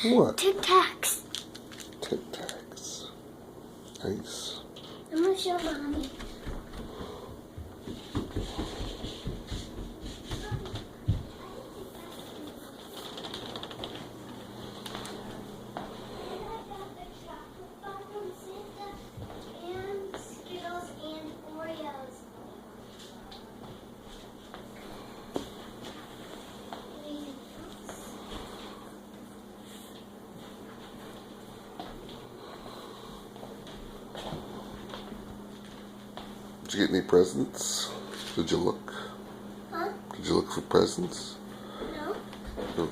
What? Tic Tacs. Tic Tacs. Nice. I'm gonna show Mommy. And Skittles and Oreos. Did you get any presents? Did you look? Huh? Did you look for presents? No. No.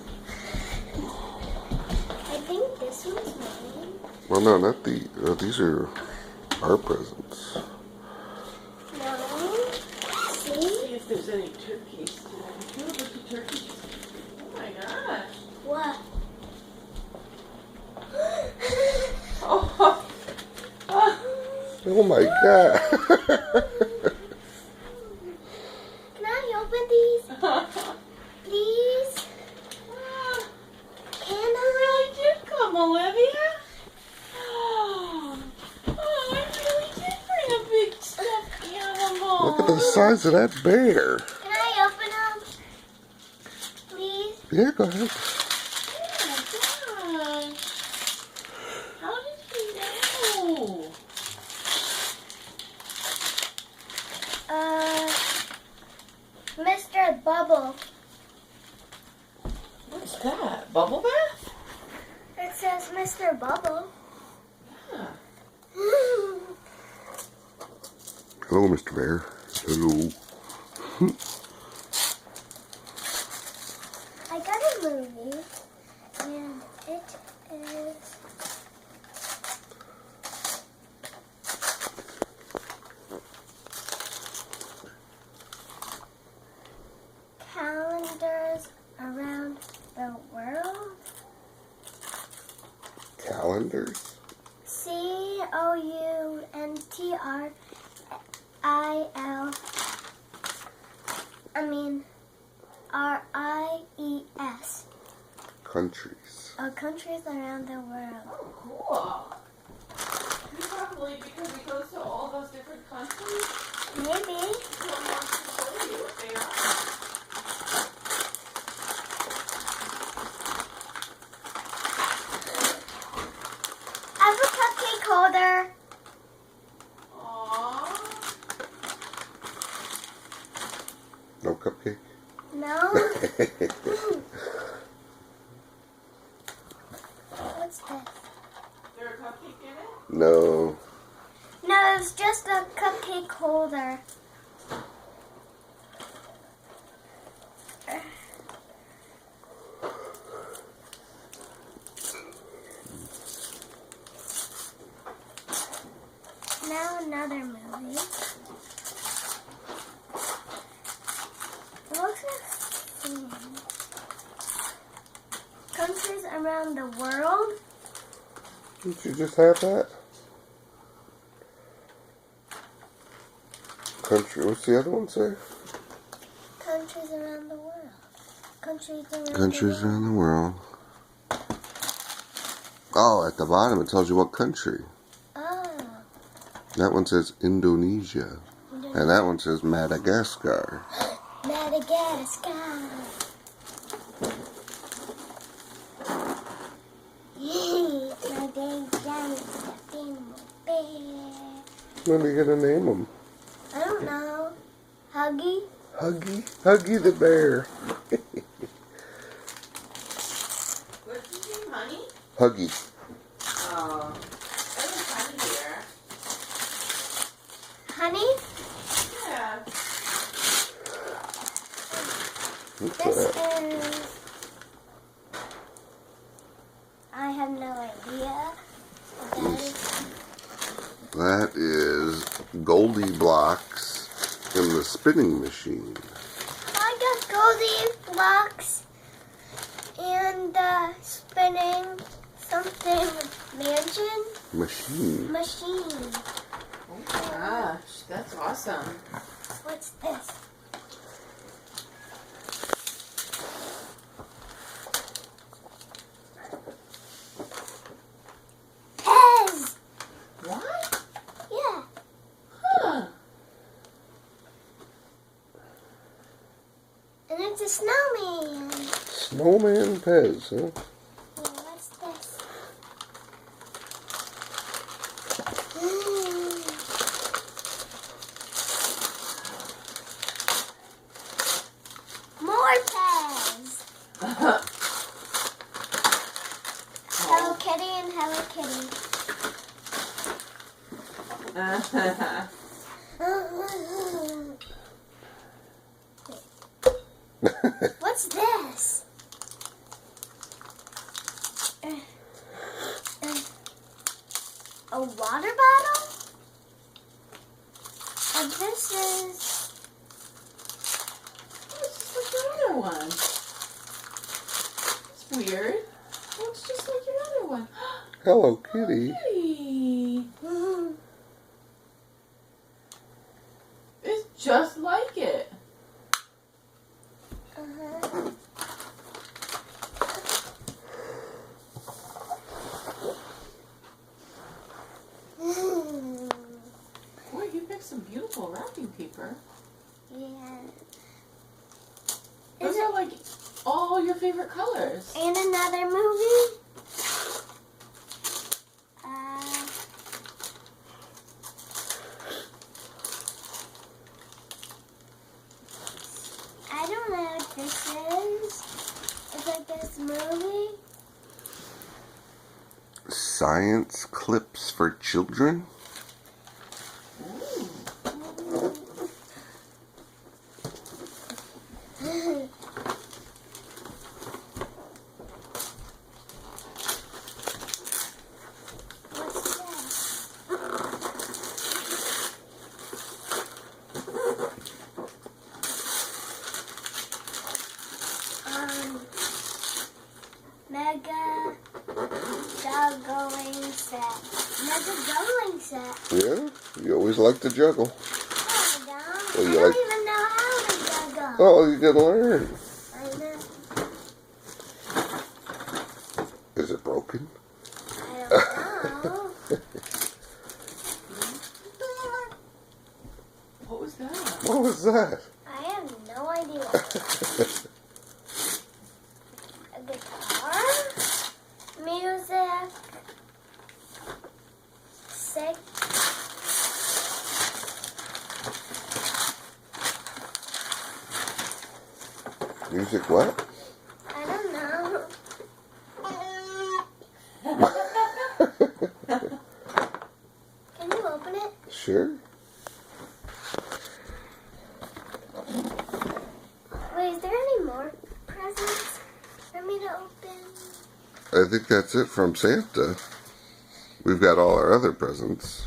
I think this one's mine. Well, no, not the. These are our presents. No. See? See if there's any turkeys today. Look at the turkeys. Oh my gosh. What? Oh. Oh my God. Can I open these? Please? Can I? Did come, Olivia? Oh, I really did bring a big stuffed animal. Look at the size of that bear. Can I open them? Please? Yeah, go ahead. Oh my gosh. How did he know? Mr. Bubble. What's that? Bubble bath? It says Mr. Bubble. Yeah. Hello, Mr. Bear. Hello. I got a movie, and it is Calendars Around the World. Calendars? RIES. Countries. Countries around the world. Oh, cool. You probably, because it goes to all those different countries, Maybe. someone wants to show you what they are. I have a cupcake holder. Aww. No cupcake? No. What's this? Is there a cupcake in it? No. No, it's just a cupcake holder. Now another movie. It looks like countries around the world. Didn't you just have that? Country. What's the other one say? Countries around the world. Countries around the world. Oh, at the bottom it tells you what country. Oh. That one says Indonesia. And that one says Madagascar. Madagascar. My dang Johnny stepping bear. When are you going to name them? I don't know. Huggy? Huggy. Huggy the bear. What's his name, honey? Huggy. Oh, that was honey bear. Honey? Yeah. What's This that? is... I have no idea what that is. That is Goldie Blocks in the spinning machine. I got Goldie Blocks and spinning something Machine. machine. Oh my gosh, that's awesome. What's this? And it's a snowman. Snowman Pez, huh? Yeah, what's this? More Pez. Hello Kitty and Hello Kitty. What's this? A water bottle? And this is... It's just like your other one. It's weird. Oh, it's just like your other one. Hello Kitty. Kitty. It's just like it. Boy, you picked some beautiful wrapping paper. Yeah. Those are like all your favorite colors. And another movie. I don't know what this is. It's like this movie. Science clips for children. What's that? Mega juggling set. Mega juggling set. Yeah, you always like to juggle. No, I don't. Well, I you don't like- even know how to juggle. Oh, you can learn. I know. Is it broken? I don't know. What was that? What was that? I have no idea. A guitar, music, six, Music what? I don't know. Can you open it? Sure. Wait, is there any more presents for me to open? I think that's it from Santa. We've got all our other presents.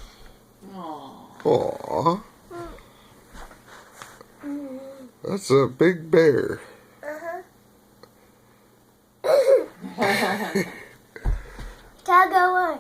Aww. Aww. That's a big bear. Tug away.